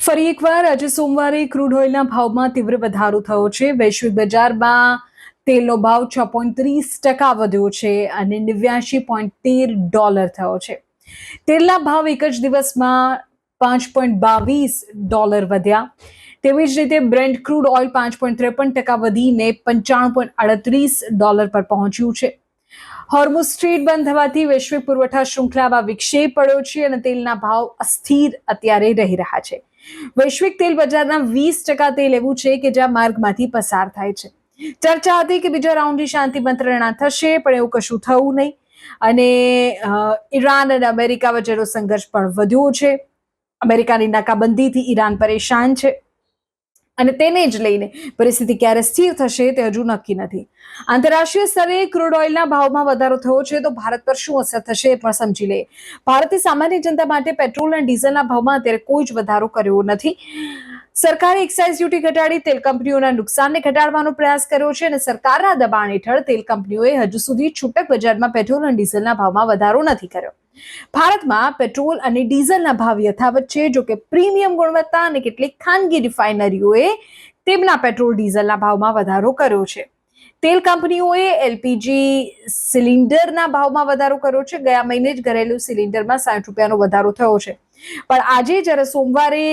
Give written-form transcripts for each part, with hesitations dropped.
ફરી એકવાર આજે સોમવારે ક્રૂડ ઓઇલના ભાવમાં તીવ્ર વધારો થયો છે. વૈશ્વિક બજારમાં તેલનો ભાવ 6.30% વધ્યો છે અને $89.13 થયો છે. તેલના ભાવ એક જ દિવસમાં $5.22 વધ્યા. તેવી જ રીતે બ્રેન્ટ ક્રૂડ ઓઇલ 5.53% વધીને $95.38 પર પહોંચ્યું છે. હોર્મુઝ સ્ટ્રીટ બંધ થવાથી વૈશ્વિક પુરવઠા શૃંખલામાં વિક્ષેપ પડ્યો છે અને તેલના ભાવ અસ્થિર અત્યારે રહી રહ્યા છે. વૈશ્વિક તેલ બજારના 20% તેલ એવું છે કે જ્યાં માર્ગમાંથી પસાર થાય છે. ચર્ચા હતી કે બીજા રાઉન્ડની શાંતિ મંત્રણા થશે, પણ એવું કશું થયું નહીં અને ઈરાન અને અમેરિકા વચ્ચેનો સંઘર્ષ પણ વધ્યો છે. અમેરિકાની નાકાબંધીથી ઈરાન પરેશાન છે અને તેને જ લઈને પરિસ્થિતિ ક્યારે સ્થિર થશે તે હજુ નક્કી નથી. આંતરરાષ્ટ્રીય સ્તરે ક્રૂડ ઓઇલના ભાવમાં વધારો થયો છે તો ભારત પર શું અસર થશે એ પણ સમજી લઈએ. ભારતે સામાન્ય જનતા માટે પેટ્રોલ અને ડીઝલના ભાવમાં અત્યારે કોઈ જ વધારો કર્યો નથી. સરકારે એક્સાઇઝ ડ્યુટી ઘટાડી તેલ કંપનીઓના નુકસાનને ઘટાડવાનો પ્રયાસ કર્યો છે અને સરકારના દબાણ હેઠળ તેલ કંપનીઓએ હજુ સુધી છૂટક બજારમાં પેટ્રોલ અને ડીઝલના ભાવમાં વધારો નથી કર્યો. ભારતમાં પેટ્રોલ અને ડીઝલના ભાવ યથાવત છે, જો કે પ્રીમિયમ ગુણવત્તા અને કેટલીક ખાનગી રિફાઇનરીઓએ તેમના પેટ્રોલ ડીઝલના ભાવમાં વધારો કર્યો છે. તેલ કંપનીઓએ એલપીજી સિલિન્ડરના ભાવમાં વધારો કર્યો છે. ગયા મહિને જ ઘરેલું સિલિન્ડરમાં ₹60નો વધારો થયો છે. પણ આજે જ્યારે સોમવારે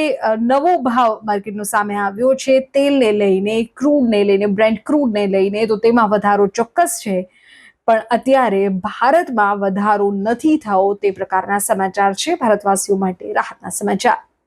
નવો ભાવ માર્કેટનો સામે આવ્યો છે તેલને લઈને, ક્રૂડને લઈને, બ્રેન્ટ ક્રૂડને લઈને, તો તેમાં વધારો ચોક્કસ છે. પણ અત્યારે ભારતમાં વધારો નથી થયો તે પ્રકારના સમાચાર છે. ભારતવાસીઓ માટે રાહતના સમાચાર.